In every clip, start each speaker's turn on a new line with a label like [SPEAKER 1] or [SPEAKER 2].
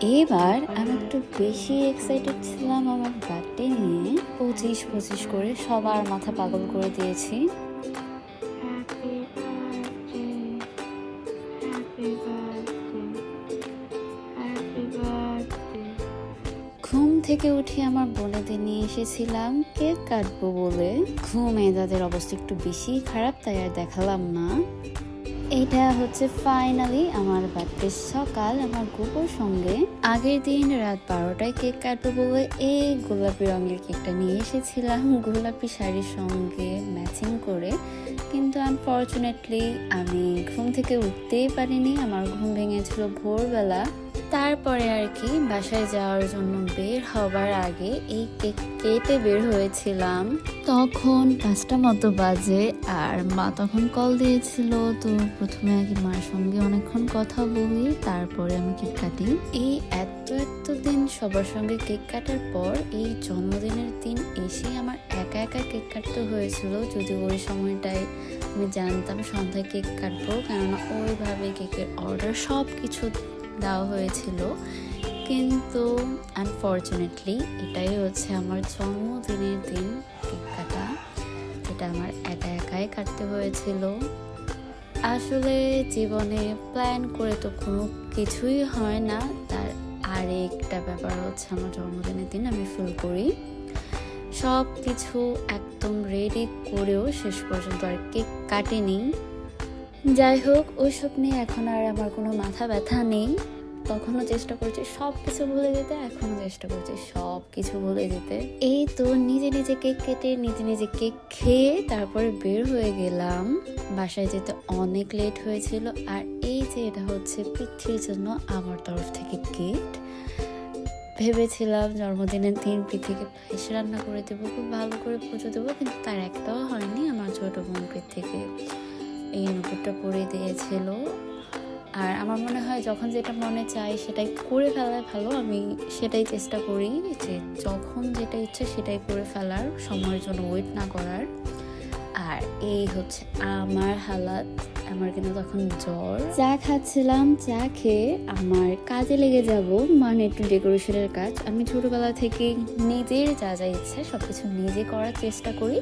[SPEAKER 1] এবার আমি একটু বেশি এক্সাইটেড ছিলাম আমার বার্থডে নিয়ে। 25-25 করে সবার মাথা পাগল করে দিয়েছি। ঘুম থেকে উঠে আমার বোনেদের নিয়ে এসেছিলাম কেক কাটবো বলে। ঘুমে তাদের অবস্থা একটু বেশি খারাপ, তাই আর দেখালাম না। এটা হচ্ছে ফাইনালি আমার বার্থডে সকাল। আমার গুপুর সঙ্গে আগের দিন রাত 12টায় কেক কাটবো বলে এই গোলাপি রঙের কেকটা নিয়ে এসেছিলাম গোলাপি শাড়ির সঙ্গে ম্যাচিং করে, কিন্তু আনফর্চুনেটলি আমি ঘুম থেকে উঠতেই পারিনি। আমার ঘুম ভেঙেছিল ভোরবেলা। তারপরে আর কি বাসায় যাওয়ার জন্য বের হবার আগে এই কেক কেটে বের হয়েছিলাম। তখন 5টা মতো বাজে আর মা তখন কল দিয়েছিল। তো প্রথমে আগে মার সঙ্গে অনেকক্ষণ কথা বলি, তারপরে আমি কেক কাটি। এই এত দিন সবার সঙ্গে কেক কাটার পর এই জন্মদিনের দিন এসে আমার একা একা কেক কাটতে হয়েছিল। যদি ওই সময়টায় আমি জানতাম সন্ধ্যায় কেক কাটবো, কেননা ওইভাবে কেকের অর্ডার সব কিছু দেওয়া হয়েছিল। কিন্তু আনফর্চুনেটলি এটাই হচ্ছে আমার জন্মদিনের দিন কেক কাটা, এটা আমার একা একাই কাটতে হয়েছিল। আসলে জীবনে প্ল্যান করে তো কোনো কিছুই হয় না। তার আরেকটা ব্যাপার হচ্ছে আমার জন্মদিনের দিন আমি ফিল করি সব কিছু একদম রেডি করেও শেষ পর্যন্ত আর কেক কাটেনি। যাই হোক, ওইসব নিয়ে এখন আর আমার কোনো মাথা ব্যথা নেই। তখনও চেষ্টা করছি সব কিছু ভুলে যেতে, এখনো চেষ্টা করছি সব কিছু ভুলে যেতে। এই তো নিজে নিজে কেক কেটে নিজে নিজে কেক খেয়ে তারপরে বের হয়ে গেলাম। বাসায় যেতে অনেক লেট হয়েছিল। আর এই যে এটা হচ্ছে পৃথ্বীর জন্য আমার তরফ থেকে গিফট। ভেবেছিলাম জন্মদিনের দিন পৃথ্বীকে পায়েস রান্না করে দেবো, খুব ভালো করে পুজো দেবো, কিন্তু তার একটাও হয়নি। আমার ছোট বোন পৃথ্বীকে এই নুপুরটা পরে দিয়েছিল। আর আমার মনে হয় যখন যেটা মনে চাই সেটাই করে ফেলা ভালো। আমি সেটাই চেষ্টা করি যে যখন যেটা ইচ্ছে সেটাই করে ফেলার, সময়ের জন্য ওয়েট না করার। আর এই হচ্ছে আমার হালাত। আমার কিন্তু তখন জ্বর। চা খাচ্ছিলাম, চা খেয়ে আমার কাজে লেগে যাব, মানে একটু ডেকোরেশনের কাজ। আমি ছোটবেলা থেকে নিজের যা যা ইচ্ছে সবকিছু নিজে করার চেষ্টা করি।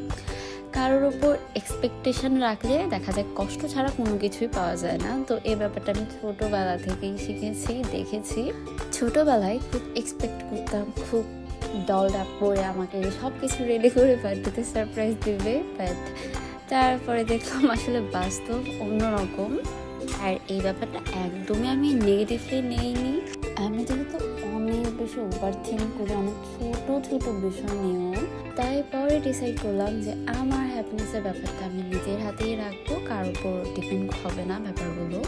[SPEAKER 1] কারোর উপর এক্সপেকটেশন রাখলে দেখা যায় কষ্ট ছাড়া কোনো কিছুই পাওয়া যায় না। তো এই ব্যাপারটা আমি ছোটবেলা থেকেই শিখেছি, দেখেছি। ছোটবেলায় খুব এক্সপেক্ট করতাম খুব ডলড আপ করে আমাকে সব কিছু রেডি করে বার্থডেতে সারপ্রাইজ দিবে, বাট তারপরে দেখলাম আসলে বাস্তব অন্যরকম। আর এই ব্যাপারটা একদমই আমি নেগেটিভলি নেইনি। আমি যেহেতু অনেক বেশি ওভারথিঙ্ক করি অনেক ছোট বিষয় নিয়েও, তাই পরে ডিসাইড করলাম যে আমার হ্যাপিনেসের ব্যাপারটা আমি নিজের হাতেই রাখবো, কারোর উপর ডিপেন্ড হবে না ব্যাপারগুলো।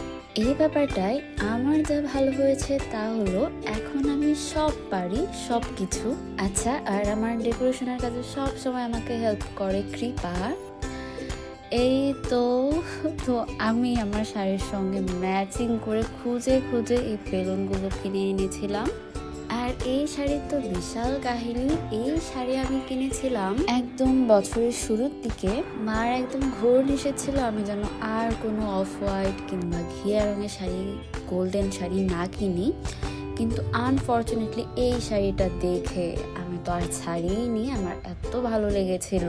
[SPEAKER 1] এই ব্যাপারটাই আমার যা ভালো হয়েছে তা হলো এখন আমি সব পারি সব কিছু। আচ্ছা, আর আমার ডেকোরেশনের কাজে সব সময় আমাকে হেল্প করে কৃপা। এই তো আমি আমার শাড়ির সঙ্গে ম্যাচিং করে খুঁজে এই বেলুনগুলো কিনে এনেছিলাম। আর এই শাড়ির তো বিশাল কাহিনী। এই শাড়ি আমি কিনেছিলাম একদম বছরের শুরুর দিকে। মার একদম ঘোর এসেছিল আমি যেন আর কোনো অফ হোয়াইট কিংবা ঘিয়া রঙের শাড়ি, গোল্ডেন শাড়ি না কিনি। কিন্তু আনফর্চুনেটলি এই শাড়িটা দেখে আমি তো আর ছাড়িনি, আমার এত ভালো লেগেছিল।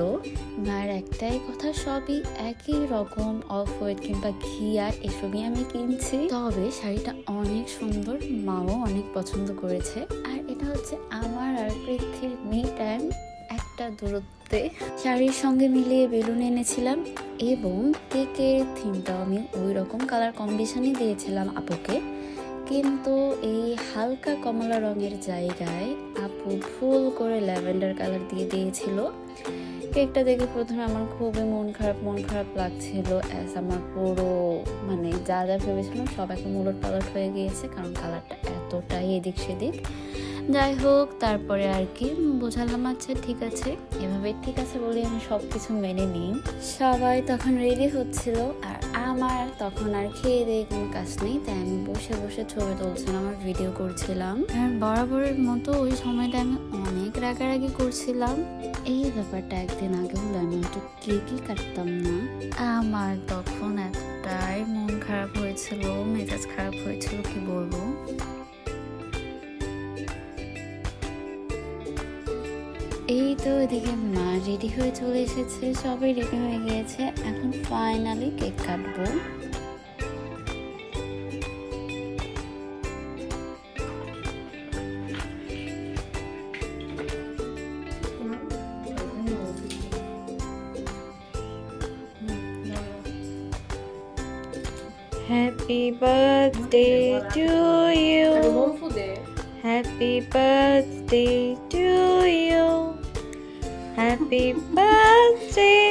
[SPEAKER 1] মার একটাই কথা, সবই একই রকম অফ হোয়াইট কিংবা ঘিয়া এসবই আমি কিনছি, তবে শাড়িটা অনেক সুন্দর, মাও অনেক পছন্দ করেছে। আর এটা হচ্ছে আমার আর পৃথ্বীর মি টাইম একটা দূরত্বে। শাড়ির সঙ্গে মিলিয়ে বেলুন এনেছিলাম এবং কেকের থিমটাও আমি ওই রকম কালার কম্বিনেশনই দিয়েছিলাম আপুকে। কিন্তু এই হালকা কমলা রঙের জায়গায় আপু ফুল করে ল্যাভেন্ডার কালার দিয়ে দিয়েছিল। কেকটা দেখে প্রথমে আমার খুবই মন খারাপ লাগছিল। আমার পুরো মানে যা ভেবেছিলাম সব এখন উলট পালট হয়ে গিয়েছে, কারণ কালারটা এতটাই এদিক সেদিক। যাই হোক, তারপরে আর কি বোঝালাম আচ্ছা ঠিক আছে, এভাবে ঠিক আছে বলে আমি সব কিছু মেনে নিই। সবাই তখন রেডি হচ্ছিল আর আমার তখন আর খেয়ে দিয়ে কোনো কাজ নেই, তাই আমি বসে ছবি তুলছিলাম আর ভিডিও করছিলাম। আর বরাবরের মতো ওই সময়টা আমি অনেক রাগারাগি করছিলাম। এই ব্যাপারটা একদিন আগে হলে আমি একটু কেকই কাটতাম না। আমার তখন এতটাই মন খারাপ হয়েছিল, মেজাজ খারাপ হয়েছিল কি বলবো। এই তো এদিকে মা রেডি হয়ে চলে এসেছে, সবাই রেডি হয়ে গিয়েছে, এখন ফাইনালি কেক কাটবো।
[SPEAKER 2] Happy birthday to you. Happy birthday to you. Happy birthday.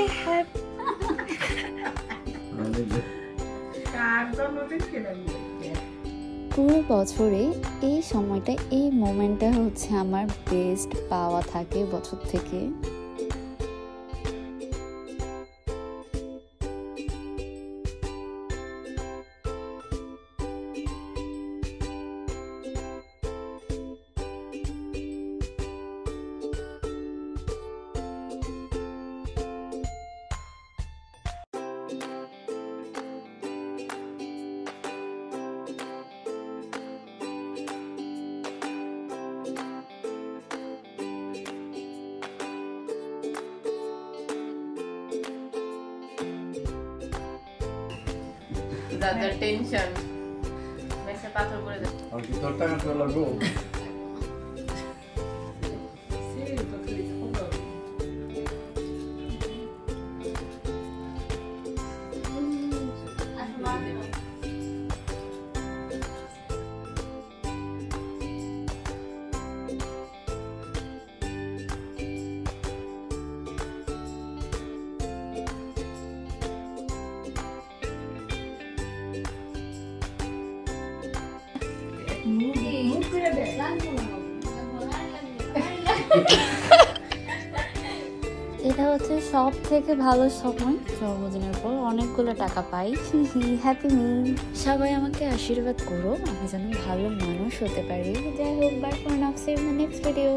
[SPEAKER 1] পুরো বছরে এই সময়টা, এই মোমেন্টটা হচ্ছে আমার বেস্ট পাওয়া থাকে বছর থেকে।
[SPEAKER 3] যাদের টেনশন মেসে পাথর করে দেয়
[SPEAKER 4] আর কি তোর টাকা তো লাগবো
[SPEAKER 1] এটা হচ্ছে সব থেকে ভালো সময়, জন্মদিনের পর অনেকগুলো টাকা পাই। Happy me. সবাই আমাকে আশীর্বাদ করো, আমি যেন ভালো মানুষ হতে পারি। যাই হোক, bye for now, see you in the next video.